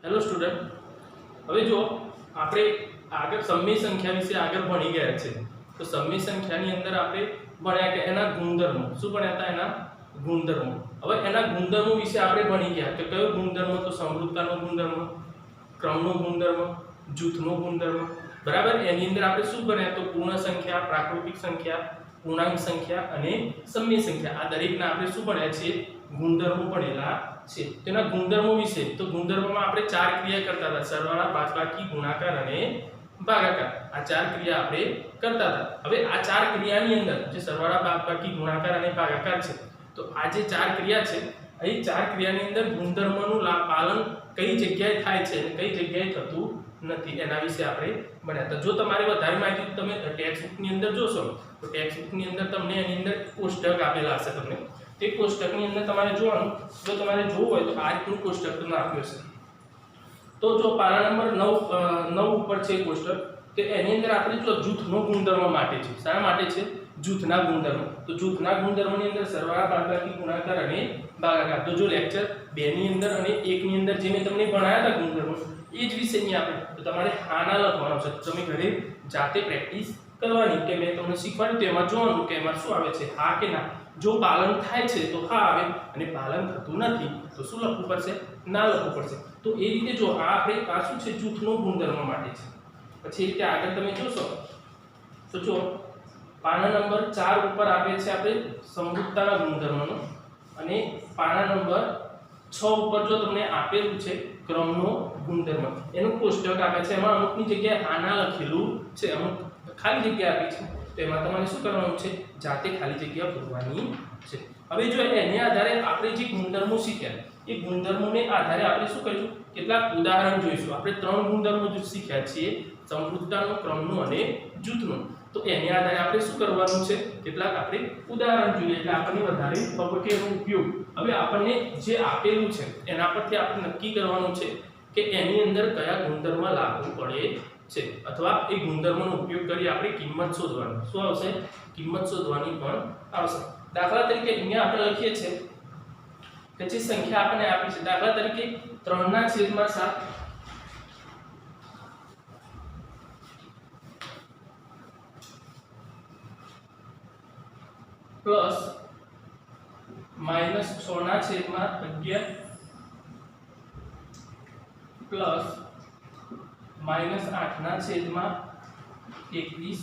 Hello student, હવે જો આપણે આગળ સમય સંખ્યા વિશે આગળ ભણી ગયા છે. તો સમય સંખ્યાની અંદર આપણે ભણ્યા કે એના ગુણધર્મો. શું ભણ્યા હતા? એના ગુણધર્મો. હવે એના ગુણધર્મો વિશે આપણે ભણી ગયા કે કયો ગુણધર્મ? તો સમૃદ્ધતાનો ગુણધર્મ, ક્રમનો ગુણધર્મ, જૂથનો ગુણધર્મ. બરાબર. એની અંદર આપણે શું ભણ્યા? તો પૂર્ણ સંખ્યા, પ્રાકૃતિક સંખ્યા, પૂર્ણાંક સંખ્યા અને સમય સંખ્યા. આ દરેકના આપણે શું ભણ્યા છે? ગુણધર્મો ભણેલા છે. તેના ગુણધર્મો વિશે તો ગુણધર્મોમાં આપણે ચાર ક્રિયા કરતા હતા: સરવાળા, બાદબાકી, ગુણાકાર અને ભાગાકાર. આ ચાર ક્રિયા આપણે કરતા હતા. હવે આ ચાર ક્રિયાની અંદર જે સરવાળા, બાદબાકી, ગુણાકાર અને ભાગાકાર છે, તો આ જે ચાર ક્રિયા છે, એ ચાર ક્રિયાની અંદર ગુણધર્મોનું પાલન કઈ જગ્યાએ થાય છે અને કઈ જગ્યાએ થતું નથી, એના વિશે આપણે ભણ્યા હતા. જો તમારે વધારે માહિતી તમે ટેક્સ્ટ બુકની અંદર જોશો તો ટેક્સ્ટ બુકની અંદર તમને એની અંદર કોષ્ટક આપેલા હશે. તમને તે કોષ્ટકની અંદર તમારે જોવાનું, જો તમારે જોવું હોય તો આ રીતનું કોષ્ટક તમને આપ્યું છે. તો જો પાના નંબર 9 ઉપર છે કોષ્ટક, તો એની અંદર આપણે જો જૂથનો ગુણધર્મ માટે છે. શા માટે છે? જૂથના ગુણધર્મ. તો જૂથના ગુણધર્મની અંદર સરવાળા, બાદબાકી, ગુણાકાર અને ભાગાકાર. તો જો લેક્ચર 2 ની અંદર અને 1 ની અંદર જે મેં તમને ભણાયા હતા ગુણધર્મો, એ જ વિષયની આપણે તો તમારે હાના લખવાનો છે. તમે ઘરે જાતે પ્રેક્ટિસ કરવાની કે મેં તમને શીખવાડ્યું તેમાં જોવાનું કે એમાં શું આવે છે, હા કે ના. જો પાલન થાય છે તો હા આવે, અને પાલન થતું નથી તો શું લખવું પડશે? ના લખવું પડશે. તો એ રીતે જો આ આપણે આ શું છે? જૂથનો ગુણધર્મ માટે છે. પછી એ રીતે આગળ તમે જોશો તો જો પાના નંબર 4 ઉપર આપે છે આપણે સમૃદ્ધતાના ગુણધર્મનો, અને પાના નંબર 6 ઉપર જો તમને આપેલું છે ક્રમનો ગુણધર્મ, એનું કોષ્ટક આપે છે. એમાં અમુકની જગ્યાએ આના લખેલું છે, અમુક ખાલી જગ્યા આપી છે. તો એમાં તમારે શું કરવાનું છે? જાતે ખાલી જગ્યા પૂરવાની છે. હવે જો એને આધારે આપણે જે ગુણધર્મો શીખ્યા, એ ગુણધર્મોને આધારે આપણે શું કરીશું? કેટલાક ઉદાહરણ જોઈશું. આપણે 3 ગુણધર્મો જો શીખ્યા છીએ: સમૃદ્ધતાનો, ક્રમનો અને જૂથનો. તો એની આધારે આપણે શું કરવાનું છે? કેટલાક આપણે ઉદાહરણ જોઈએ એટલે આપણને વધારે ખબર કે એનો ઉપયોગ. હવે આપણને જે આપેલું છે એના પરથી આપણે નક્કી કરવાનું છે કે એની અંદર કયા ગુણધર્મ લાગુ પડે છે, અથવા એ ગુણધર્મનો ઉપયોગ કરી આપણે કિંમત શોધવાની. શું આવશે? કિંમત શોધવાની પણ આવશે. દાખલા તરીકે અહીંયા આપણે લખીએ છીએ કે જે સંખ્યા આપણને આપી છે, દાખલા તરીકે 3/7 પ્લસ -6/11 પ્લસ -8/21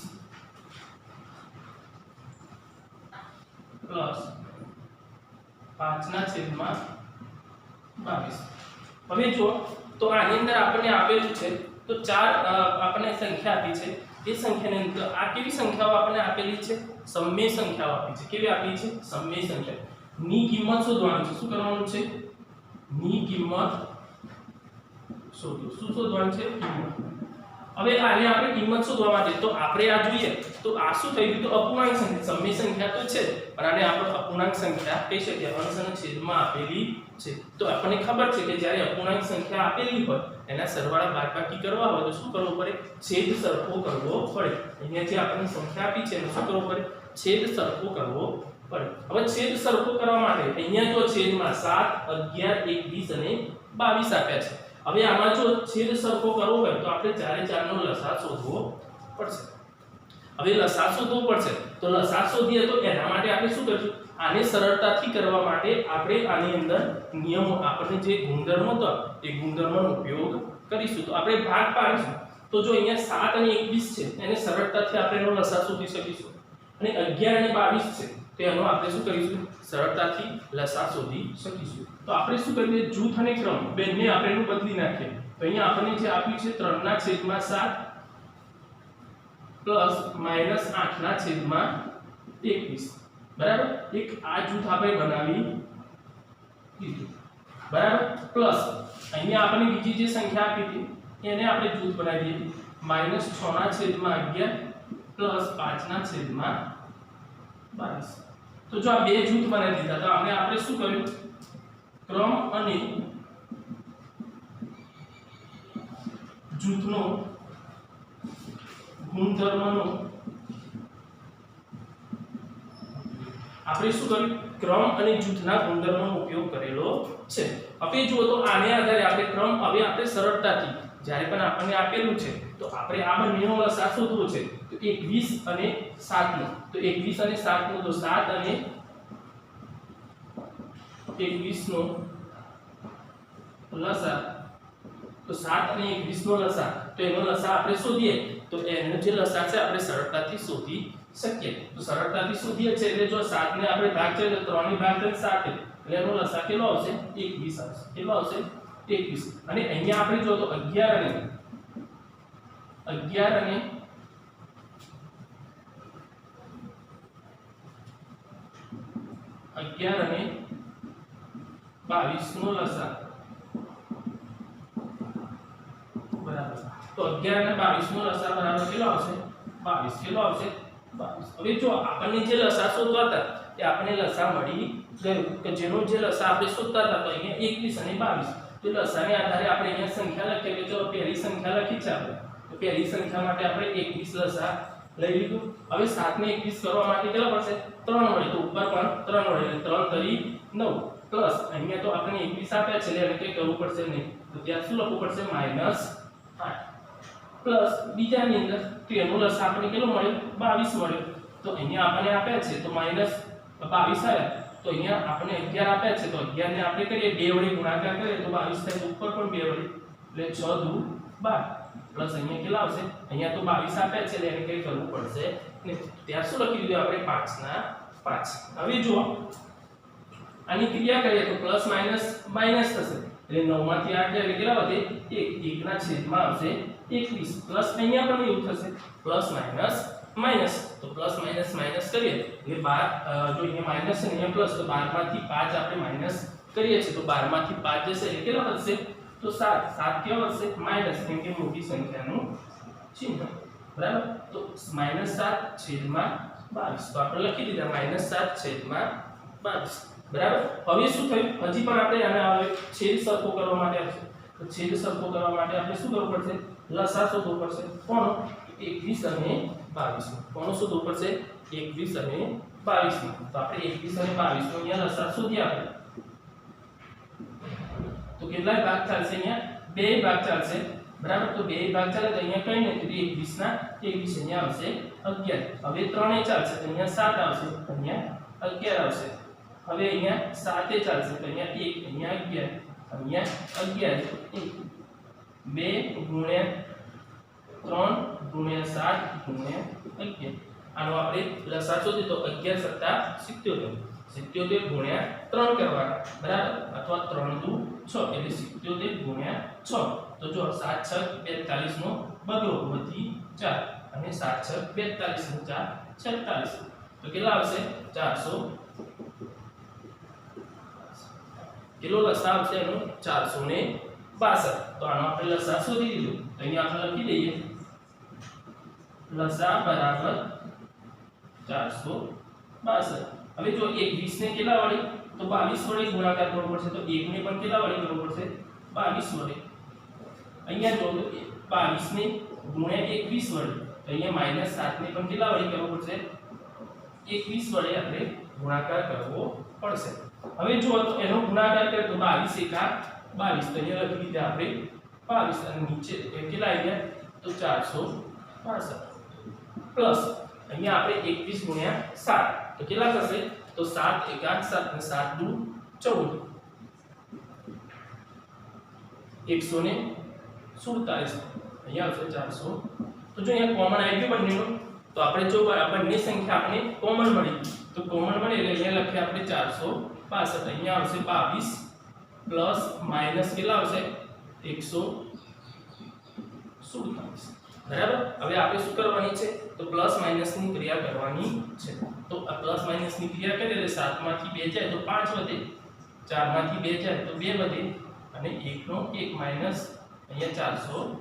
પ્લસ 5/22. હવે જો તો આની અંદર આપણને આપેલું છે તો ચાર આપણને સંખ્યા આપી છે. એ સંખ્યાની અંદર આ કેવી સંખ્યાઓ આપણને આપેલી છે? સમય સંખ્યાઓ આપી છે. કેવી આપી છે? સમય સંખ્યા. ની કિંમત શોધવાની છે. શું કરવાનું છે? ની કિંમત શોધો. શું શોધવાનું છે? કિંમત. હવે આને આપણે કિંમત શોધવા માટે તો આપણે આ જોઈએ તો આ શું થઈ ગયું? તો અપૂર્ણાંક સંખ્યા. સમય સંખ્યા તો છે પણ આને આપણે અપૂર્ણાંક સંખ્યા કહી શકીએ. અંશ અને છેદમાં આપેલી છે. તો આપણને ખબર છે કે જ્યારે અપૂર્ણાંક સંખ્યા આપેલી હોય એના સરવાળા, બાદબાકી કરવા હોય તો શું કરવું પડે? છેદ સરખો કરવો પડે. અહીંયા જે આપણને સંખ્યા આપી છે એનો શું કરવો પડે? છેદ સરખો કરવો પડે. હવે છેદ સરખો કરવા માટે અહીંયા જો છેદમાં 7, 11, 21 અને 22 આપ્યા છે. હવે આમાં જો છેદ સરખો કરવો હોય તો આપણે 4 4 નો લસાઅ શોધવો પડશે. હવે લસાઅ શોધવો પડશે તો લસાઅ શોધીએ તો એના માટે આપણે શું કરીશું? આને સરળતાથી કરવા માટે આપણે આની અંદર નિયમો, આપણે જે ગુણધર્મ હતા એ ગુણધર્મનો ઉપયોગ કરીશું. તો આપણે ભાગ પાડીશું. તો જો અહીંયા 7 અને 21 છે એને સરળતાથી આપણે એનો લસાઅ શોધી શકીશું, અને 11 અને 22 છે તો એનો આપણે શું કરીશું? સરળતાથી લસાઅ શોધી શકીશું. તો આપણે શું કરીએ? જૂથ અને ક્રમ બંને આપણે એનું બદલી નાખીએ. તો અહીંયા આપણને જે આપ્યું છે 3/7 પ્લસ -8/21. બરાબર. એક આ જૂથ આપણે બનાવી દીધું. બરાબર. પ્લસ અહીંયા આપણે બીજી જે સંખ્યા આપી હતી એને આપણે જૂથ બનાવી દીધું. -6/11 પ્લસ 5/22. તો જો આ બે જૂથ બનાવી દીધા તો આપણે શું કર્યું? ક્રમ અને જૂથનો ગુણધર્મનો આપણે શું કર્યું? ક્રમ અને જૂથના ગુણધર્મનો ઉપયોગ કરેલો છે. હવે જુઓ તો આને આધારે આપણે ક્રમ હવે આપણે સરળતાથી જ્યારે પણ આપણને આપેલું છે તો આપણે આ બંનેનો લસા શોધવો છે તો 21 અને 7 નો તો 21 અને 7 નો તો 7 અને 21 નો લસા તો 7 અને 21 નો લસા તો એનો લસા આપણે શોધીએ તો એનો જે લસા છે આપણે સરળતાથી શોધી શકીએ તો સરળતાથી શોધીએ છે એટલે જો 7 ને આપણે ભાગ કરીએ તો 3 ની ભાગ કરીએ 7 એટલે એનો લસા કેટલો આવશે 21 આવશે કેટલો આવશે 21 અને અહીંયા આપણે જો તો 11 અને 22 નો લસા બરાબર તો 11 અને 22 નો લસા બરાબર કેટલો આવશે 22 કેટલો આવશે 22 હવે જો આપણને જે લસા શોધવા હતા એ આપણને લસા મળી ગયું કે જેનો જે લસા આપણે શોધતા હતા તો અહીંયા 21 અને 22 તો લસાને આધારે આપણે અહીંયા સંખ્યા લખીએ કે ચલો પહેલી સંખ્યા લખી છે આપણે તો પહેલી સંખ્યા માટે આપણે 21 લસા લઈ લીધું હવે 7 ને 21 કરવા માટે કેટલા પડશે 3 મળે તો ઉપર પણ 3 મળે એટલે 3 તરી 9 પ્લસ અહીંયા તો આપણે 21 આપ્યા છે એટલે એને કંઈ કરવું પડશે નહીં તો ત્યાં શું લખવું પડશે -8 પ્લસ બીજાની અંદર તો એનો લસા આપણે કેટલો મળ્યો 22 મળ્યો તો અહીંયા આપણને આપ્યા છે તો -22 આવ્યા તો અહીંયા આપણે 11 આપ્યા છે તો 11 ને આપણે કરીએ 2 વડે ગુણાકાર કરીએ તો 22 થાય તો ઉપર પણ 2 વડે એટલે 6 દુ 12 પ્લસ અહીંયા કેટલા આવશે અહીંયા તો 22 આપ્યા છે એટલે એને કંઈ કરવું પડશે ને ત્યાં શું લખી દીધું આપણે 5 ના 5 હવે જુઓ આની ક્રિયા કરીએ તો પ્લસ માઈનસ થશે એટલે 9 માંથી 8 એટલે કેટલા વધે 1 ના છેદમાં આવશે 21 પ્લસ અહીંયા પણ એવું થશે પ્લસ માઈનસ તો પ્લસ માઈનસ કરીએ એટલે 12 જો અહીંયા માઈનસ છે અહીંયા પ્લસ તો 12 માંથી 5 આપણે માઈનસ કરીએ છીએ તો 12 માંથી 5 જશે એટલે કેટલા વધશે તો 7 કેવા વધશે માઈનસ કેમ કે મોટી સંખ્યાનું ચિહ્ન બરાબર તો -7 છેદમાં 22 તો આપણે લખી દીધા -7 છેદમાં 22 બરાબર હવે શું થયું હજી પણ આપણે આને હવે છેદ સરખો કરવા માટે આવશે તો છેદ સરખો કરવા માટે આપણે શું કરવું પડશે લસા શોધવો પડશે કોનો 21 અને 22 કોનો શોધવો પડશે 21 અને 22 તો આપણે 21 અને 22 નો અહીંયા લસા શોધીએ આપણે તો કેટલા ભાગ ચાલશે અહીંયા બે ભાગ ચાલશે બરાબર તો બે ભાગ ચાલે તો અહીંયા કઈ નથી 21 ના 21 અહીંયા આવશે 11 હવે 3 એ ચાલશે તો અહીંયા 7 આવશે અહીંયા 11 આવશે હવે અહીંયા 7 એ ચાલશે તો અહીંયા 1 અહીંયા 11 2 ગુણ્યા 3 ગુણ્યા 7 ગુણ્યા 11 આનો આપણે લસા શોધીએ તો 11 સત્તા 77 77 ગુણ્યા 3 કરવાના બરાબર અથવા 3 દુ 6 એટલે 77 ગુણ્યા 6 તો જો 7 6 42 નો બગડો વધી 4 અને 7 6 42 નો 4 46 તો કેટલા આવશે 400 કિલો લસા આવશે એનો 462 તો આનો આપણે લસા શોધી દીધું તો અહીંયા આપણે લખી દઈએ લસા બરાબર 462 હવે જો 21 ને કેટલા વડે તો 22 વડે ગુણાકાર કરવો પડશે તો 1 ને પણ કેટલા વડે કરવો પડશે 22 વડે અહીંયા જો 22 ને ગુણ્યા 21 વડે તો અહીંયા -7 ને પણ કેટલા વડે કરવો પડશે 21 વડે આપણે ગુણાકાર કરવો પડશે હવે જો તો એનો ગુણાકાર કરીએ તો 22 એકા 22 તો અહીંયા લખી દીધા આપણે 22 અને નીચે કેટલા આવી ગયા તો 462 પ્લસ અહીંયા આપણે 21 ગુણ્યા 7 તો કેટલા થશે તો 7 એકા 7 અને 7 દુ 14 147 અહીંયા આવશે 400 તો જો અહીંયા કોમન આવી ગયું બંનેનો તો આપણે જો બંને સંખ્યા આપણે કોમન મળી તો કોમન મળે એટલે અહીંયા લખીએ આપણે 462 અહીંયા આવશે 22 પ્લસ માઈનસ કેટલા આવશે 147 બરાબર હવે આપણે શું કરવાની છે તો પ્લસ માઈનસ ની ક્રિયા કરવાની છે તો આ પ્લસ માઈનસ ની ક્રિયા કરીએ એટલે 7 માંથી 2 જાય તો 5 વધે 4 માંથી 2 જાય તો 2 વધે અને 1 નો 1 માઈનસ અહીંયા 400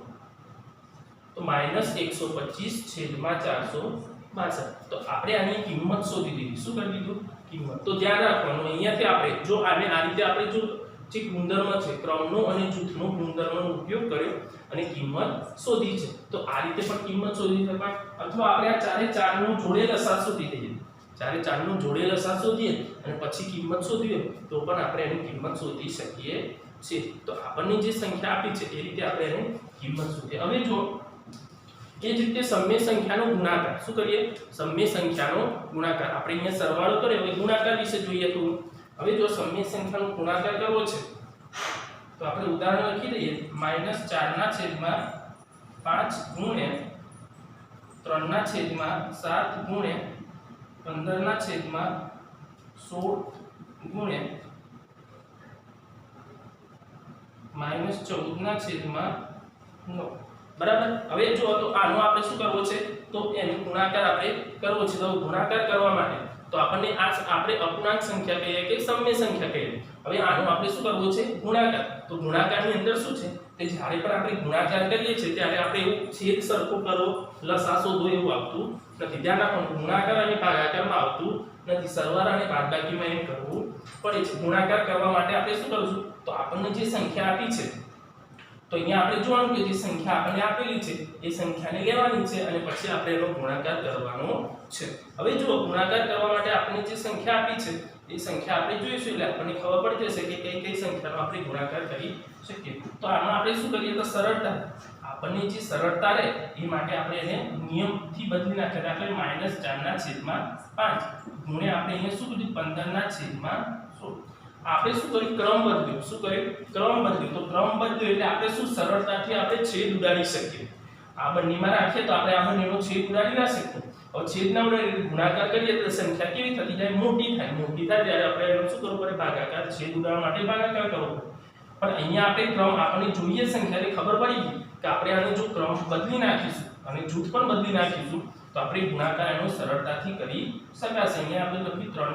તો -125 છેદમાં 462 તો આપણે આની કિંમત શોધી દીધી શું કરી દીધું કિંમત તો ધ્યાન રાખવાનું અહીંયાથી આપણે જો આને આ રીતે આપણે જો જે ગુણધર્મ છે ક્રમનો અને જૂથનો ગુણધર્મનો ઉપયોગ કર્યો અને કિંમત શોધી છે તો આ રીતે પણ કિંમત શોધી શકાય અથવા આપણે આ ચારે ચારનો જોડે લસા શોધી દઈએ ચારે ચારનો જોડે લસા શોધીએ અને પછી કિંમત શોધીએ તો પણ આપણે એની કિંમત શોધી શકીએ છે. તો આપણને જે સંખ્યા આપી છે એ રીતે આપણે એને કિંમત શોધીએ. હવે જો એ જ રીતે સમય સંખ્યાનો ગુણાકાર શું કરીએ? સમય સંખ્યાનો ગુણાકાર. આપણે અહીંયા સરવાળો કર્યો, હવે ગુણાકાર વિશે જોઈએ તો હવે જો સમય સંખ્યાનો ગુણાકાર કરવો છે તો આપણે ઉદાહરણ લખી દઈએ -4/5 ગુણ્યા 3/7 ગુણ્યા 15/16 ગુણ્યા -14/9. બરાબર. હવે જો તો આનો આપણે શું કરવો છે? તો એનો ગુણાકાર આપણે કરવો છે. તો ગુણાકાર કરવા માટે તો આપણને આ આપણે અપૂર્ણાંક સંખ્યા કહીએ કે સમય સંખ્યા કહીએ. હવે આનો આપણે શું કરવો છે? ગુણાકાર. તો ગુણાકારની અંદર શું છે કે જ્યારે પણ આપણે ગુણાકાર કરીએ છીએ ત્યારે આપણે એવું છેદ સરખો કરો, લસા શોધો એવું આવતું નથી. ધ્યાન રાખવાનું, ગુણાકાર અને ભાગાકારમાં આવતું નથી. સરવાળા અને બાદબાકીમાં એમ કરવું પડે છે. ગુણાકાર કરવા માટે આપણે શું કરશું? તો આપણને જે સંખ્યા આપી છે તો અહીંયા આપણે જોવાનું કે જે સંખ્યા આપણને આપેલી છે એ સંખ્યાને લેવાની છે અને પછી આપણે એનો ગુણાકાર કરવાનો છે. હવે જો ગુણાકાર કરવા માટે આપણને જે સંખ્યા આપી છે એ સંખ્યા આપણે જોઈશું એટલે આપણને ખબર પડી જશે કે કઈ કઈ સંખ્યાનો આપણે ગુણાકાર કરી શકીએ. તો આમાં આપણે શું કરીએ તો સરળતા, આપણને જે સરળતા રહે એ માટે આપણે એને નિયમથી બદલી નાખીએ. એટલે આપણે -4/5 ગુણ્યા આપણે અહીંયા શું કીધું 15/16. આપણે શું કર્યું? ક્રમ બદલ્યો. શું કર્યું? ક્રમ બદલ્યો. તો ક્રમ બદલ્યો એટલે આપણે શું સરળતાથી આપણે છેદ ઉડાડી શકીએ. આ બંનેમાં રાખીએ તો આપણે આ બંનેનો છેદ ઉડાડી ના શકીએ. હવે છેદ ના ઉડાડીએ ગુણાકાર કરીએ તો સંખ્યા કેવી થતી જાય? મોટી થાય. મોટી થાય ત્યારે આપણે એનો શું કરવું પડે? ભાગાકાર. છેદ ઉડાડવા માટે ભાગાકાર કરવો પડે. પણ અહીંયા આપણે ક્રમ આપણને જોઈએ સંખ્યાને ખબર પડી ગઈ કે આપણે આનો જો ક્રમ બદલી નાખીશું અને જૂથ પણ બદલી નાખીશું તો આપણે ગુણાકાર એનો સરળતાથી કરી શકાશે. અહીંયા આપણે લખ્યું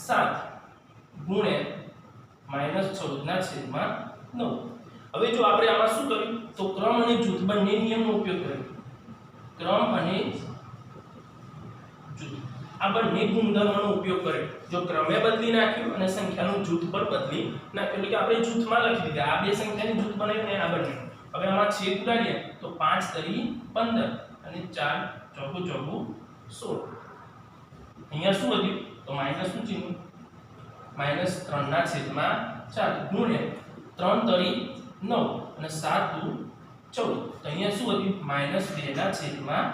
3/7 ગુણ્યા -14/9. હવે જો આપણે આમાં શું કર્યું તો ક્રમ અને જૂથ બંને નિયમનો ઉપયોગ કર્યો. ક્રમ અને જૂથ આ બંને ગુણધર્મોનો ઉપયોગ કર્યો. જો ક્રમે બદલી નાખ્યું અને સંખ્યાનું જૂથ પણ બદલી નાખ્યું. એટલે કે આપણે જૂથમાં લખી દીધા. આ બે સંખ્યાનું જૂથ બનાવીને આ બંને. હવે આમાં છેદ ઉડાડીએ તો 5 તરી 15 અને 4 ચોકુ 16. અહીંયા શું વધ્યું? તો માઈનસ નું ચિહ્ન -3/4 ગુણ્યા 3 તરી 9 અને 7 દુ 14. તો અહીંયા શું વધ્યું? -2/3.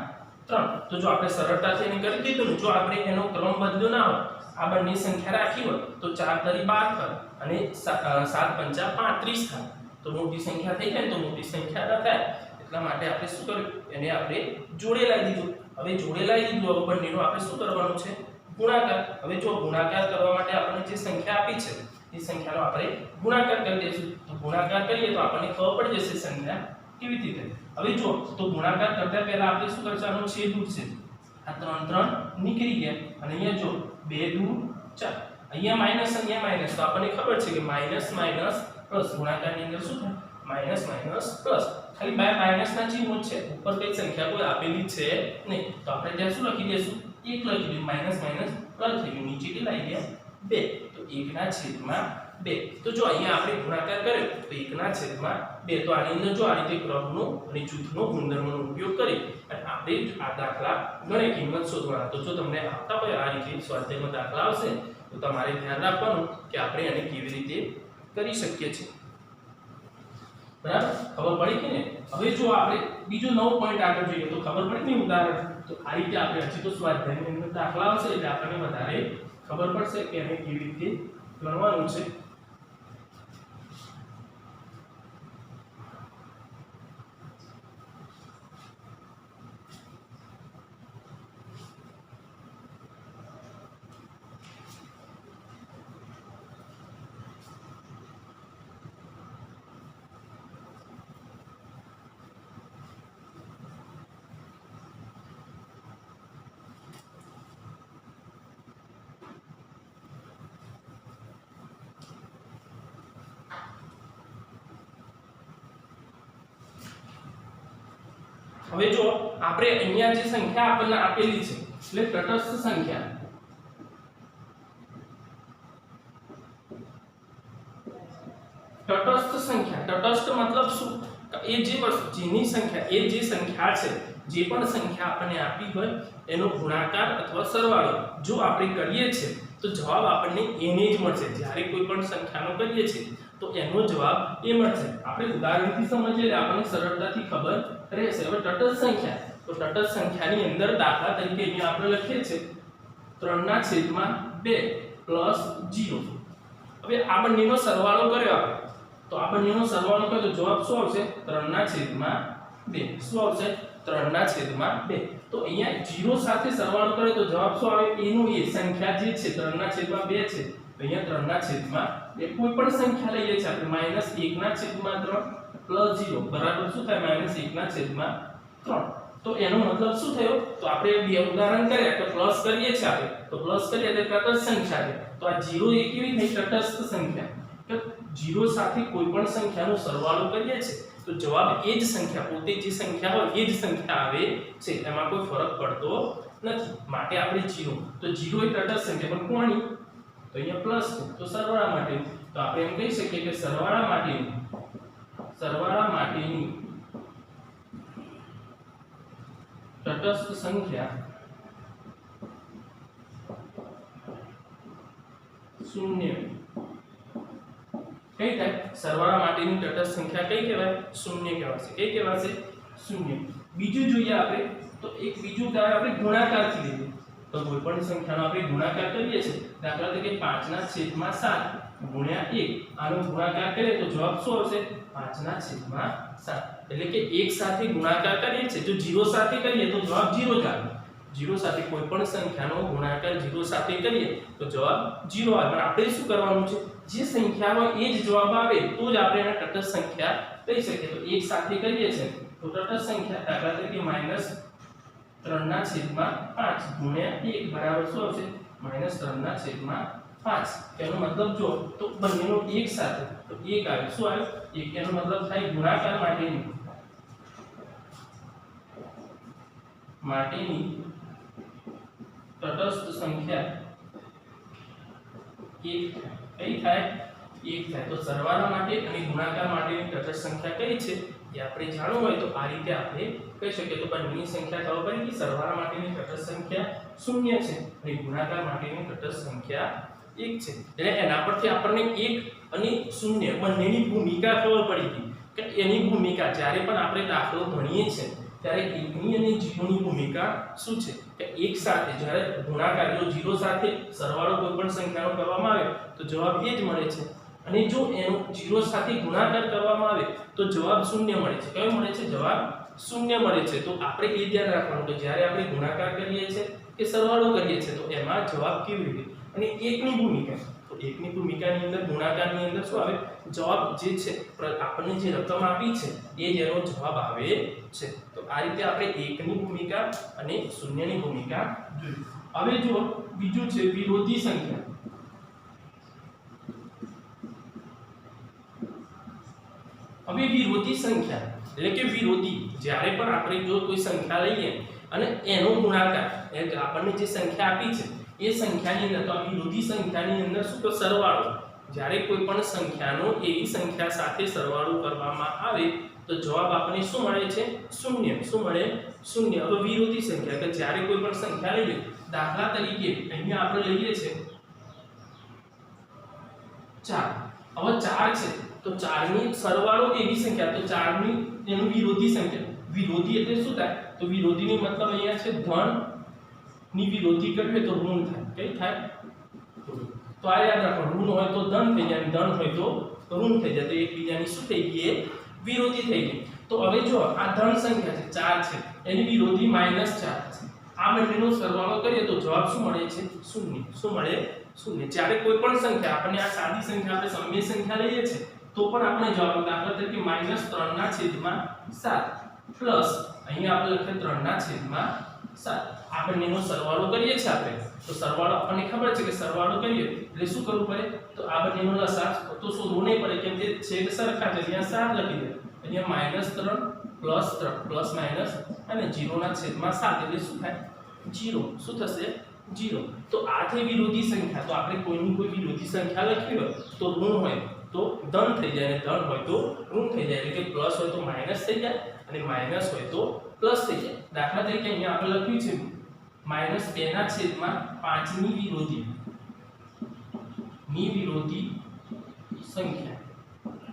તો જો આપણે સરળતાથી એને કરી દીધું, જો આપણે એનો ક્રમ બદલ્યો ના હોય, આ બંને સંખ્યા રાખી હોય તો 4 તરી 12 થાય અને 7 પંચા 35 થાય. તો મોટી સંખ્યા થઈ જાય તો મોટી સંખ્યા ન થાય. એટલા માટે આપણે શું કર્યું? એને આપણે જોડે લાવી દીધું. હવે જોડે લાવી દીધું, હવે બંનેનો આપણે શું કરવાનું છે? ગુણાકાર. હવે જો ગુણાકાર કરવા માટે આપણને જે સંખ્યા આપી છે એ સંખ્યાનો આપણે ગુણાકાર કરી દઈશું. તો ગુણાકાર કરીએ તો આપણને ખબર પડી જશે સંખ્યા કેવી રીતે. હવે જો તો ગુણાકાર કરતા પહેલા આપણે શું કરશું? આનો છેદ ઉડશે. આ 3 નીકળી ગયા અને અહીંયા જો 2 દુ 4. અહીંયા માઈનસ તો આપણને ખબર છે કે માઈનસ પ્લસ. ગુણાકારની અંદર શું થાય? Minus plus. ખાલી બે માઈનસના ચિહ્નો છે, ઉપર કઈ સંખ્યા કોઈ આપેલી છે નહીં. તો આપણે ત્યાં શું લખી દઈશું? 1 લખી દઈશું. માઈનસ પ્લસ થઈ ગયું. નીચે કેટલા આવી ગયા? 2. તો 1/2. તો જો અહીંયા આપણે ગુણાકાર કર્યો તો 1/2. તો આની અંદર જો આ રીતે ક્રમનો અને જૂથનો ગુણધર્મનો ઉપયોગ કરી અને આપણે આ દાખલા ગણે કિંમત શોધવાના. તો જો તમને આપતા હોય આ રીતે સ્વાધ્યાયમાં દાખલા આવશે તો તમારે ધ્યાન રાખવાનું કે આપણે એને કેવી રીતે કરી શકીએ છીએ. બરાબર? ખબર પડી કે ને? હવે જો આપણે બીજો નવો પોઈન્ટ આગળ જોઈએ તો ખબર પડી ને ઉદાહરણ. તો આ રીતે આપણે હજી તો સ્વાધ્યાયની અંદર દાખલા આવશે એટલે આપણને વધારે ખબર પડશે કે એને કેવી રીતે ગણવાનું છે. હવે જો આપણે અહીંયા જે સંખ્યા આપણને આપેલી છે એટલે તટસ્થ સંખ્યા, તટસ્થ મતલબ શું? એ જે વસ્તુ જેની સંખ્યા એ જે સંખ્યા છે જે પણ સંખ્યા આપણને આપી હોય એનો ગુણાકાર અથવા સરવાળો જો આપણે કરીએ છીએ તો જવાબ આપણને એને જ મળશે. જ્યારે કોઈ પણ સંખ્યાનો કરીએ છીએ તો એનો જવાબ એ મળશે. આપણે ઉદાહરણથી સમજીએ એટલે આપણને સરળતાથી ખબર રહેશે. હવે તટસ્થ સંખ્યા, તો તટસ્થ સંખ્યાની અંદર દાખલા તરીકે અહીંયા આપણે લખીએ છીએ 3/2 પ્લસ 0. હવે આ બંનેનો સરવાળો કર્યો આપણે, તો આ બંનેનો સરવાળો કર્યો તો જવાબ શું આવશે? 3/2. શું આવશે? 3/2. તો અહીંયા 0 સાથે સરવાળો કરે તો જવાબ શું આવે? એનો એ સંખ્યા જે છે 3/2 છે, તો અહીંયા 3/2 કોઈ પણ સંખ્યા લઈએ છીએ આપણે -1/3 પ્લસ 0 બરાબર શું થાય? -1/3. તો એનો મતલબ શું થયો? તો આપણે બે ઉદાહરણ કર્યા, તો પ્લસ કરીએ છીએ આપણે, તો પ્લસ કરીએ એટલે તટસ્થ સંખ્યા છે. તો આ 0 એ કેવી થઈ? તટસ્થ સંખ્યા. તો 0 સાથે કોઈ પણ સંખ્યાનો સરવાળો કરીએ છીએ તો જવાબ એ જ સંખ્યા, પોતે જે સંખ્યા હોય એ જ સંખ્યા આવે છે, એમાં કોઈ ફરક પડતો નથી. માટે આપણે 0, તો 0 એ તટસ્થ સંખ્યા, પણ કોની? તો અહીંયા પ્લસ છે, તો સરવાળા માટે. તો આપણે એમ કહી શકીએ કે સરવાળા માટેની તટસ્થ સંખ્યા 0 કઈ થાય? સરવાળા માટેની તટસ્થ સંખ્યા કઈ કહેવાય? 0 કહેવાશે. કઈ કહેવાશે? 0. બીજું જોઈએ આપણે, તો એક બીજું ઉદાહરણ આપણે ગુણાકારથી લઈએ. તો કોઈ પણ સંખ્યાનો આપણે ગુણાકાર કરીએ છીએ, દાખલા તરીકે 5/7 ગુણ્યા 1, આનો ગુણાકાર કરીએ તો જવાબ શું આવશે? 5/7. એટલે કે 1 સાથે ગુણાકાર કરીએ છીએ, જો 0 સાથે કરીએ તો જવાબ 0 જ આવે. 0 સાથે કોઈ પણ સંખ્યાનો ગુણાકાર 0 સાથે કરીએ તો જવાબ 0 આવે. પણ આપણે શું કરવાનું છે? જે સંખ્યા હોય એ જ જવાબ આવે તો જ આપણે એને તટસ્થ સંખ્યા કહી શકીએ. તો 1 સાથે કરીએ છીએ તો તટસ્થ સંખ્યા દાખલા તરીકે -3/5 ગુણ્યા 1 બરાબર શું આવશે? -3/5. એનો મતલબ જો તો બંનેનો 1 સાથે તો 1 આવે. શું આવે? 1. એનો મતલબ થાય ગુણાકાર માટેની તટસ્થ સંખ્યા 1 કઈ થાય? 1 થાય. તો સરવાળા માટે અને ગુણાકાર માટેની તટસ્થ સંખ્યા કઈ છે એ આપણે જાણવું હોય તો આ રીતે આપણે કહી શકીએ. તો બંનેની સંખ્યા ખબર પડી કે સરવાળા માટેની તટસ્થ સંખ્યા 0 છે અને ગુણાકાર માટેની તટસ્થ સંખ્યા 1 છે. એટલે એના પરથી આપણને 1 અને 0 બંનેની ભૂમિકા ખબર પડી ગઈ કે એની ભૂમિકા જ્યારે પણ આપણે દાખલો ભણીએ છીએ ત્યારે 1 ની અને 0 ની ભૂમિકા શું છે? કે 1 સાથે જ્યારે ગુણાકાર, જો 0 સાથે સરવાળો કોઈ પણ સંખ્યાનો કરવામાં આવે તો જવાબ એ જ મળે છે, અને જો એનો 0 સાથે ગુણાકાર કરવામાં આવે તો જવાબ 0 મળે છે. કયો મળે છે? જવાબ 0 મળે છે. તો આપણે એ ધ્યાન રાખવાનું કે જ્યારે આપણે ગુણાકાર કરીએ છીએ કે સરવાળો કરીએ છીએ તો એમાં જવાબ કેવી રીતે, અને 1 ની ભૂમિકા, તો 1 ની ભૂમિકાની અંદર ગુણાકારની અંદર શું આવે? જવાબ જે છે આપણને જે રકમ આપી છે એ જ એનો જવાબ આવે છે. તો આ રીતે આપણે 1 ની ભૂમિકા અને 0 ની ભૂમિકા જોઈ. હવે જો બીજું છે વિરોધી સંખ્યા. હવે વિરોધી સંખ્યા એટલે કે વિરોધી, જ્યારે પણ આપણે જો કોઈ સંખ્યા લઈએ અને એનો ગુણાકાર, એટલે આપણને જે સંખ્યા આપી છે એ સંખ્યાની અંદર, તો આ વિરોધી સંખ્યાની અંદર શું? તો સરવાળો. જ્યારે કોઈ પણ સંખ્યાનો એવી સંખ્યા સાથે સરવાળો કરવામાં આવે તો જવાબ આપણને શું મળે છે? 0. શું મળે? 0. હવે વિરોધી સંખ્યા કે જ્યારે કોઈ પણ સંખ્યા લઈએ, દાખલા તરીકે અહીંયા આપણે લઈએ છે 4. હવે 4 છે તો 4 ની સરવાળો એવી સંખ્યા, તો 4 ની એનું વિરોધી સંખ્યા. વિરોધી એટલે શું થાય? તો વિરોધીની મતલબ અહીંયા છે ધન ની વિરોધી કરીએ તો ઋણ થાય. કઈ થાય? તો આ યાદ રાખો, ઋણ હોય તો ધન થઈ જાય, ધન હોય તો ઋણ થઈ જાય. તો એકબીજાની શું થઈ ગઈ? વિરોધી થઈ ગઈ. તો હવે જો આ ધન સંખ્યા છે 4 છે, એની વિરોધી -4 છે. આ બંનેનો સરવાળો કરીએ તો જવાબ શું મળે છે? 0. શું મળે? 0. જ્યારે કોઈ પણ સંખ્યા આપણને આ સાદી સંખ્યા આપણે સમય સંખ્યા લઈએ છે તો પણ આપણે જવાબ દાખલા તરીકે -3/7 પ્લસ અહીંયા આપણે લખીએ 3/7. આ બંનેનો સરવાળો કરીએ છીએ આપણે, તો સરવાળો આપણને ખબર છે કે સરવાળો કરીએ એટલે શું કરવું પડે? તો આ બંનેનો લસાઅ તો શોધવો નહીં પડે, કેમ કે છેદ સરખા છે. અહીંયા 7 લખી દે, અહીંયા -3 +3 પ્લસ માઈનસ અને 0/7 એટલે શું થાય? 0. શું થશે? 0. તો આ થઈ વિરોધી સંખ્યા. તો આપણે કોઈની કોઈ વિરોધી સંખ્યા લખી હોય તો ઋણ હોય તો ધન થઈ જાય અને ધન હોય તો ઋણ થઈ જાય, એટલે કે પ્લસ હોય તો માઈનસ થઈ જાય અને માઈનસ હોય તો પ્લસ થઈ જાય. દાખલા તરીકે અહીંયા આપણે લખ્યું છે -2/5 ની વિરોધી સંખ્યા.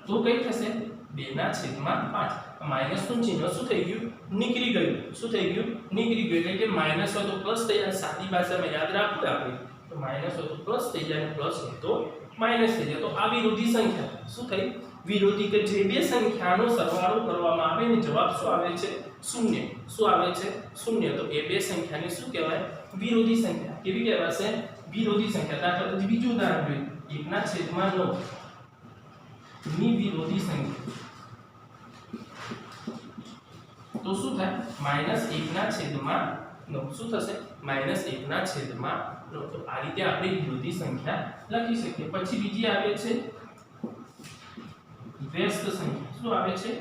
તો કઈ થશે? 2/5. માઈનસ નું ચિહ્ન શું થઈ ગયું? નીકળી ગયું. શું થઈ ગયું? નીકળી ગયું. એટલે કે માઈનસ હોય તો પ્લસ થઈ જાય. સાદી ભાષામાં યાદ રાખવું આપણે, તો માઈનસ હોય તો પ્લસ થઈ જાય અને પ્લસ હોય તો માઈનસ થઈ જાય. તો આ વિરોધી સંખ્યા શું થઈ? વિરોધી, કે જે બે સંખ્યાનો સરવાળો કરવામાં આવે ને જવાબ શું આવે છે? શૂન્ય. શું આવે છે? શૂન્ય. તો એ બે સંખ્યાને શું કહેવાય? વિરોધી સંખ્યા. કેવી કહેવાશે? વિરોધી સંખ્યા. દાખલા તરીકે બીજું ઉદાહરણ જોઈએ, 1/9 ની વિરોધી સંખ્યા. તો શું થાય? -1/9. શું થશે? -1/9. તો આ રીતે આપણે વિરોધી સંખ્યા લખી શકીએ. પછી બીજી આવે છે વ્યસ્ત સંખ્યા. શું આવે છે?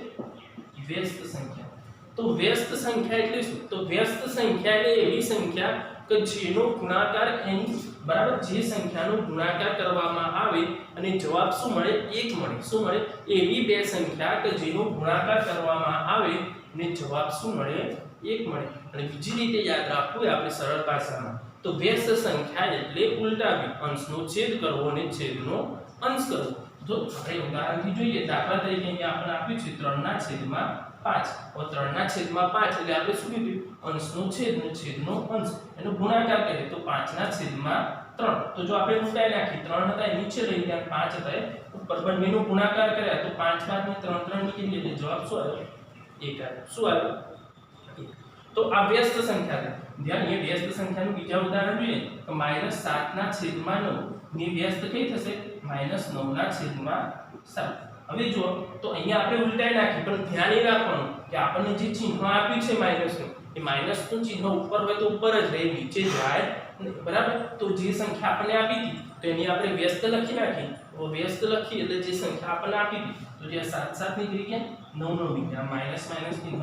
વ્યસ્ત સંખ્યા. તો વ્યસ્ત સંખ્યા એટલે શું? તો વ્યસ્ત સંખ્યા એટલે એવી સંખ્યા કે જેનો ગુણાકાર એની બરાબર, જે સંખ્યાનો ગુણાકાર કરવામાં આવે અને જવાબ શું મળે? 1 મળે. શું મળે? એવી બે સંખ્યા કે જેનો ગુણાકાર કરવામાં આવે અને જવાબ શું મળે? 1 મળે. અને બીજી રીતે યાદ રાખવું આપણે સરળ ભાષામાં, તો વ્યસ્ત સંખ્યા એટલે ઉલટાવી, અંશનો છેદ કરવો અને છેદનો અંશ કરવો. જો આપણે ઉદાહરણથી જોઈએ, દાખલા તરીકે અહીંયા આપણે આપ્યું છે 3/5. હવે 3/5 એટલે આપણે શું કીધું? અંશનો છેદ અને છેદનો અંશ, એનો ગુણાકાર કરીએ તો 5/3. તો જો આપણે ઉલટાઈ નાખી, 3 હતા એ નીચે લઈ ગયા, 5 હતા એ ઉપર, બંનેનો ગુણાકાર કર્યા તો 5 ને 3 નીકળી એટલે જવાબ શું આવ્યો? 1 આવ્યો. શું આવ્યો? 1. તો આ વ્યસ્ત સંખ્યા છે. ધ્યાન, એ વ્યસ્ત સંખ્યાનું બીજા ઉદાહરણ જોઈએ તો -7/9 ની વ્યસ્ત કઈ થશે? -9/7. હવે જો, તો અહીંયા આપણે ઉલટાઈ નાખી, પણ ધ્યાન એ રાખવાનું કે આપણને જે ચિહ્ન આપ્યું છે માઈનસનું, એ માઈનસનું ચિહ્ન ઉપર હોય તો ઉપર જ રહે, નીચે જાય નહીં. બરાબર? તો જે સંખ્યા આપણને આપી હતી તો એની આપણે વ્યસ્ત લખી નાખી. તો વ્યસ્ત લખી એટલે જે સંખ્યા આપણને આપી હતી, તો જે 7 નીકળી ગયા, 9 નીકળ્યા, માઈનસ ચિહ્ન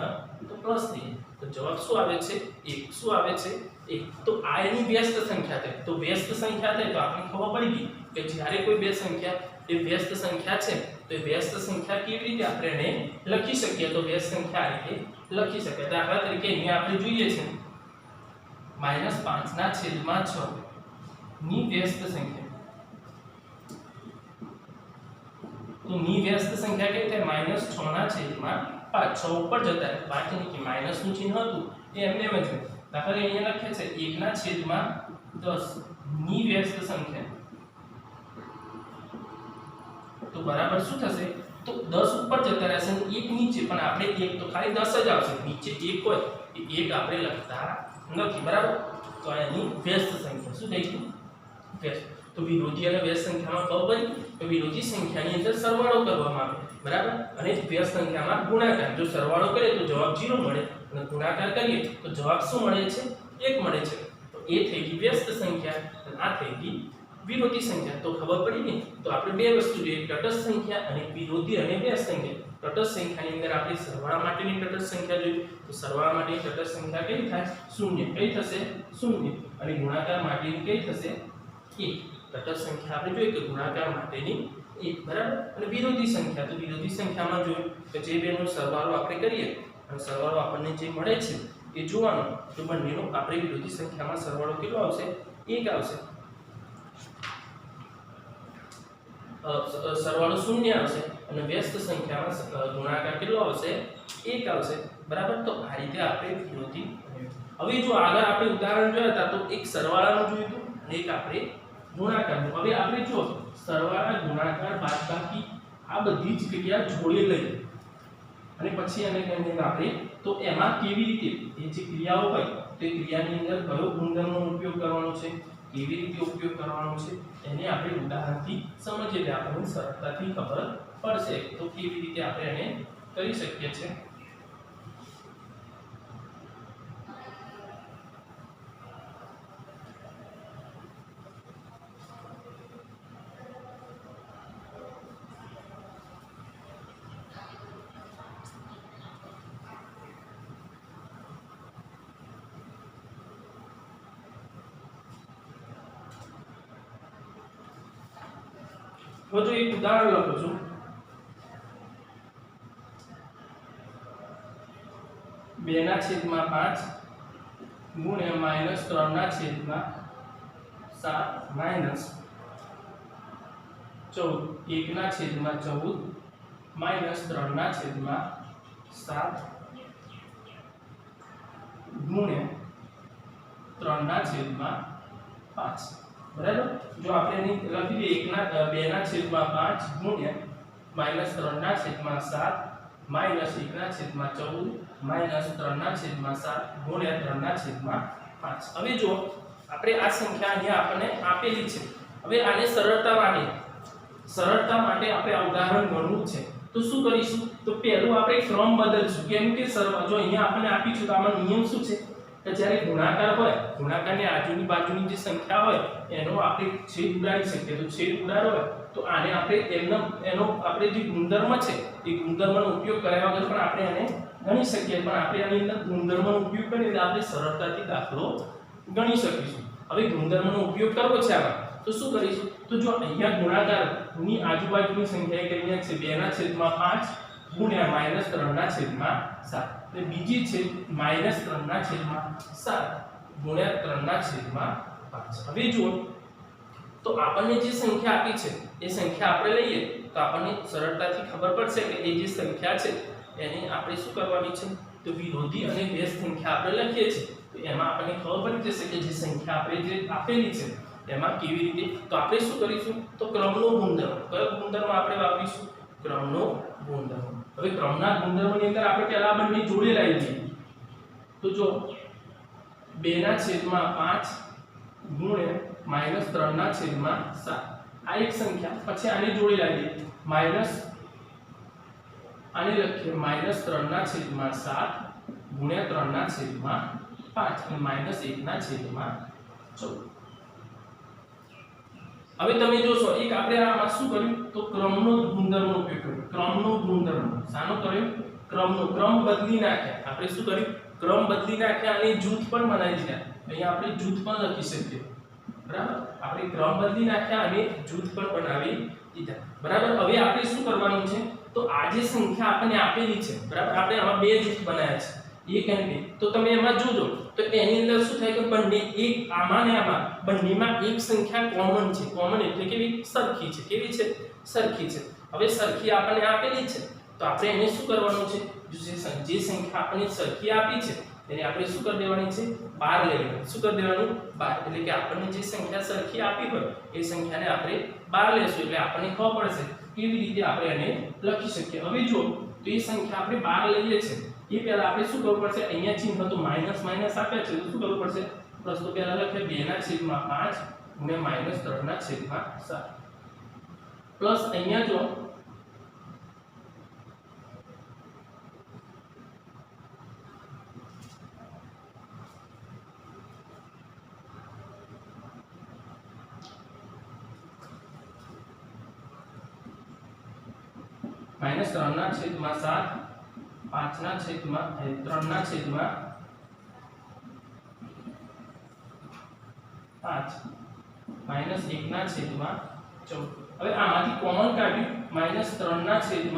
તો પ્લસ થઈ જાય. તો જવાબ શું આવે છે? 1. શું આવે છે? 1. તો આ એની વ્યસ્ત સંખ્યા છે. તો વ્યસ્ત સંખ્યા થાય તો આપણને ખબર પડી ગઈ કે જ્યારે કોઈ બે સંખ્યા એ વ્યસ્ત સંખ્યા છે તો એ વ્યસ્ત સંખ્યા કેવી રીતે આપણે એને લખી શકીએ? તો વ્યસ્ત સંખ્યા આ રીતે લખી શકીએ. દાખલા તરીકે અહીંયા આપણે જોઈએ છે -5/6 ની વ્યસ્ત સંખ્યા. તો ની વ્યસ્ત સંખ્યા કઈ થાય? -6/5. 6 ઉપર જતા રહે, 5 ની માઈનસ નું ચિહ્ન હતું એ એમને એમ જ છે. દાખલા તરીકે અહીંયા લખે છે 1/10 ની વ્યસ્ત સંખ્યા. તો બરાબર શું થશે? તો 10 ઉપર જતા રહેશે અને 1 નીચે, પણ આપણે 1 તો ખાલી 10 જ આવશે, નીચે 1 હોય એ 1 આપણે લખતા નથી. બરાબર? તો આની વ્યસ્ત સંખ્યા શું થઈ ગઈ? વ્યસ્ત. તો વિરોધી અને વ્યસ્ત સંખ્યામાં ખબર પડી કે વિરોધી સંખ્યાની અંદર સરવાળો કરવામાં આવે, બરાબર, અને વ્યસ્ત સંખ્યામાં ગુણાકાર. જો સરવાળો કરીએ તો જવાબ 0 મળે અને ગુણાકાર કરીએ તો જવાબ શું મળે છે? 1 મળે છે. તો એ થઈ ગઈ વ્યસ્ત સંખ્યા અને આ થઈ ગઈ વિરોધી સંખ્યા. તો ખબર પડી ને? તો આપણે બે વસ્તુ જોઈએ, તટસ્થ સંખ્યા અને વિરોધી અને વ્યસ્ત સંખ્યા. તટસ્થ સંખ્યાની અંદર આપણે સરવાળા માટેની તટસ્થ સંખ્યા જોઈએ, તો સરવાળા માટેની તટસ્થ સંખ્યા કઈ થાય? 0. કઈ થશે? 0. અને ગુણાકાર માટેની કઈ થશે? 1. તટસ્થ સંખ્યા આપણે જોઈએ કે ગુણાકાર માટેની 1. બરાબર? અને વિરોધી સંખ્યા, તો વિરોધી સંખ્યામાં જોયું કે જે બેનો સરવાળો આપણે કરીએ અને સરવાળો આપણને જે મળે છે એ જોવાનો. તો બંનેનો આપણે વિરોધી સંખ્યામાં સરવાળો કેટલો આવશે? 1 આવશે. સરવાળો 0 આવશે અને વ્યસ્ત સંખ્યામાં ગુણાકાર કેટલો આવશે? 1 આવશે. બરાબર? તો આ રીતે આપણે વિરોધી. હવે જો આગળ આપણે ઉદાહરણ જોયા હતા તો એક સરવાળાનું જોયું હતું અને એક આપણે ગુણાકારનું. હવે આપણે જો સરવાળા, ગુણાકાર, બાદબાકી આ બધી જ ક્રિયા જોડે લઈએ અને પછી એને કહીએ આપણે તો એમાં કેવી રીતે એ જે ક્રિયાઓ હોય તે ક્રિયાની અંદર કયો ગુણધર્મનો ઉપયોગ કરવાનો છે, કેવી રીતે ઉપયોગ કરવાનો છે, એને આપણે ઉદાહરણથી સમજીએ એટલે આપણને સરળતાથી ખબર પડશે તો કેવી રીતે આપણે એને કરી શકીએ છીએ. હવે જો એક ઉદાહરણ લખું છું, 2/5 ગુણ્યા -3/7 માઇનસ 14 1/14 -3/7 ગુણ્યા 3/5 બરાબર। જો આપણે અહીં લખી દઈએ 2/5 ગુણ્યા -3/7 માઈનસ 1/14 માઈનસ 3/7 ગુણ્યા 3/5। હવે જો આપણે આ સંખ્યા અહીંયા આપણને આપેલી છે, હવે આને સરળતા માટે આપણે આ ઉદાહરણ ગણવું છે, તો શું કરીશું? તો પહેલું આપણે ક્રમ બદલશું, કેમ કે જો અહીંયા આપણને આપી છે તો આમાં નિયમ શું છે કે જ્યારે ગુણાકાર હોય, ગુણાકારની આજુની બાજુની જે સંખ્યા હોય એનો આપણે છેદ ઉડાડી શકીએ, તો છેદ ઉડાડો હોય તો આને આપણે એનો આપણે જે ગુણધર્મ છે એ ગુણધર્મનો ઉપયોગ કર્યા વગર પણ આપણે એને ગણી શકીએ, પણ આપણે આની અંદર ગુણધર્મનો ઉપયોગ કરીએ એટલે આપણે સરળતાથી દાખલો ગણી શકીશું। હવે ગુણધર્મનો ઉપયોગ કરવો છે આમાં, તો શું કરીશું? તો જો અહીંયા ગુણાકારની આજુબાજુની સંખ્યા એક અહીંયા છે 2/5 ગુણ્યા -3/7 અને બીજી છે -3/7 ગુણ્યા 3/5। હવે જો તો આપણને જે સંખ્યા આપી છે એ સંખ્યા આપણે લઈએ તો આપણને સરળતાથી ખબર પડશે કે એ જે સંખ્યા છે એને આપણે શું કરવાની છે, તો વિરોધી અને વ્યસ્ત સંખ્યા આપણે લખીએ છીએ તો એમાં આપણને ખબર પડી જશે કે જે સંખ્યા આપણે જે આપેલી છે એમાં કેવી રીતે, તો આપણે શું કરીશું? તો ક્રમનો ગુણધર્મ, કયો ગુણધર્મ આપણે વાપરીશું? ક્રમનો ગુણધર્મ। હવે ક્રમના ગુણધર્મની અંદર આપણે પહેલા બંને જોડે લાવી દઈએ, તો જો 2/5 ગુણ્યા -3/7 આ એક સંખ્યા, પછી આને જોડે લાવી દઈએ આને લખીએ -3/7 ગુણ્યા 3/5 અને -1/14। હવે તમે જોશો એક આપણે આમાં શું કર્યું, તો ક્રમનો ગુણધર્મનો ઉપયોગ કર્યો, ક્રમનો ગુણધર્મ શાનો કર્યો? ક્રમનો, ક્રમ બદલી નાખ્યા આપણે, શું કર્યું? ક્રમ બદલી નાખ્યા અને જૂથ પણ બનાવી દીધા, અહીંયા આપણે જૂથ પણ લખી શકીએ, બરાબર? આપણે ક્રમ બદલી નાખ્યા અને જૂથ પણ બનાવી દીધા, બરાબર? હવે આપણે શું કરવાનું છે, તો આ જે સંખ્યા આપણને આપેલી છે, બરાબર, આપણે આમાં બે જૂથ બનાવ્યા છે, એક અને બે, તો તમે એમાં જોજો તો એની અંદર શું થાય કે બંને એક આમાં ને આમાં બંનેમાં એક સંખ્યા કોમન છે, કોમન એટલે કેવી? સરખી છે, કેવી છે? સરખી છે। હવે સરખી આપણને આપેલી છે તો આપણે એને શું કરવાનું છે, જે સંખ્યા આપણને સરખી આપી છે એને આપણે શું કરી દેવાની છે? બહાર લઈ લેવાની, શું કરી દેવાનું? બહાર, એટલે કે આપણને જે સંખ્યા સરખી આપી હોય એ સંખ્યાને આપણે બહાર લેશું એટલે આપણને ખબર પડશે કેવી રીતે આપણે એને લખી શકીએ। હવે જો તો એ સંખ્યા આપણે બહાર લઈએ છે એ પહેલા આપણે શું કરવું પડશે? અહીંયા ચિહ્ન તો માઈનસ માઈનસ આપ્યા છે તો શું કરવું પડશે? પ્લસ તો પહેલા લખીએ 2/5 ગુણ્યા -3/7 પ્લસ અહીંયા જો -3/7 5/3/5 -1/14। હવે આમાંથી કોમન કાઢ્યું -3/7,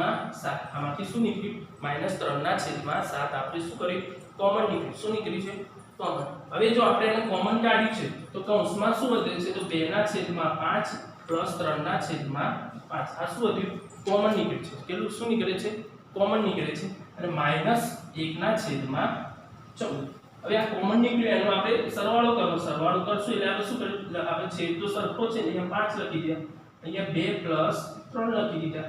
આમાંથી શું નીકળ્યું? -3/7 આપણે શું કર્યું? કોમન નીકળ્યું, શું નીકળ્યું છે? કોમન। હવે જો આપણે એને કોમન કાઢ્યું છે તો કૌંસમાં શું વધે છે? તો 2/5 પ્લસ 3/5 આ શું વધ્યું? કોમન નીકળે છે, કેટલું શું નીકળે છે? કોમન નીકળે છે, અને -1/14। હવે આ કોમન નીકળ્યું એનો આપણે સરવાળો કરવો, સરવાળો કરશું એટલે આપણે શું કરીશું? આપણે છેદ તો સરખો છે અહીંયા 5 લખી દીધા, અહીંયા 2 પ્લસ 3 લખી દીધા,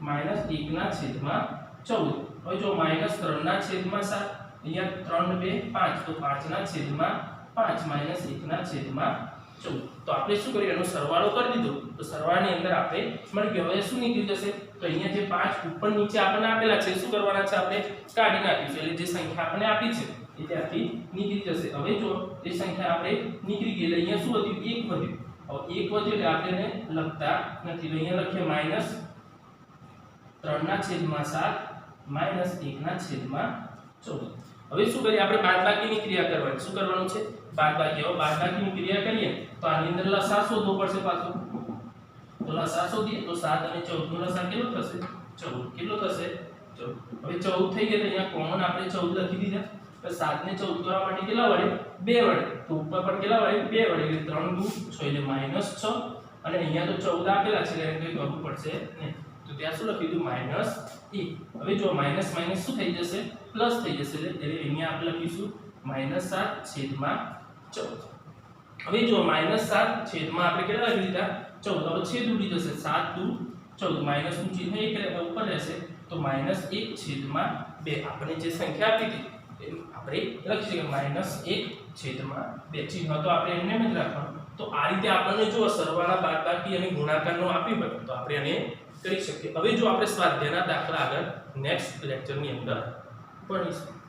-1/14। હવે જો -3/7 અહીંયા 3 2 5 તો 5/5 -1/14। તો આપણે શું કરીએ? એનો સરવાળો કરી દીધો તો સરવાળાની અંદર આપણે મળી ગયો। હવે શું નીકળી જશે? તો અહીંયા જે 5 ઉપર નીચે આપણને આપેલા છે શું કરવાના છે? આપણે કાઢી નાખીશું, એટલે જે સંખ્યા આપણને આપી છે એ ત્યાંથી નીકળી જશે। હવે જો એ સંખ્યા આપણે નીકળી ગઈ એટલે અહીંયા શું વધ્યું? 1 વધ્યું। હવે 1 વધ્યું એટલે આપણે એને લખતા નથી, તો અહીંયા લખીએ -3/7 -1/14। હવે શું કરીએ? આપણે બાદબાકીની ક્રિયા કરવાની, શું કરવાનું છે? બાદબાકી। હવે બાદબાકીની ક્રિયા કરીએ તો આની અંદર લસા શોધવો પડશે પાછો, તો તો લસા શોધીએ તો 7 અને 14 નો લસા કેટલો થશે 14 કેટલો થશે 14 હવે 14 થઈ ગયા તો અહીંયા કોમન આપણે 14 લખી દીધા તો 7 ને 14 કરવા માટે કેટલા વડે 2 વડે તો ઉપર પર કેટલા વડે 2 વડે એટલે 3 દુ 6 એટલે -6 અને અહીંયા તો 14 આપેલા છે એટલે કંઈ કરવું પડશે નહીં તો ત્યાં શું લખી દીધું -1 હવે જો માઈનસ માઈનસ શું થઈ જશે પ્લસ થઈ જશે એટલે અહીંયા આપણે લખીશું -7 છેદમાં 14 હવે જો -7 છેદમાં આપણે કેટલા લખી દીધા 14 હવે છેદ ઉડી જશે 7 દુ 14 માઈનસ નું ચિહ્ન એક ઉપર રહેશે તો -1 છેદમાં 2 આપણે જે સંખ્યા આપી હતી આપણે લખી શકીએ -1 છેદમાં 2 ચિહ્ન તો આપણે એમને જ રાખવાનું તો આ રીતે આપણને જો સરવાળા બાદબાકી અને ગુણાકારનો આપ્યું હોય તો આપણે આને કરી શકીએ હવે જો આપણે સ્વાધ્યાયના દાખલા આગળ નેક્સ્ટ લેક્ચરની અંદર ભણીશું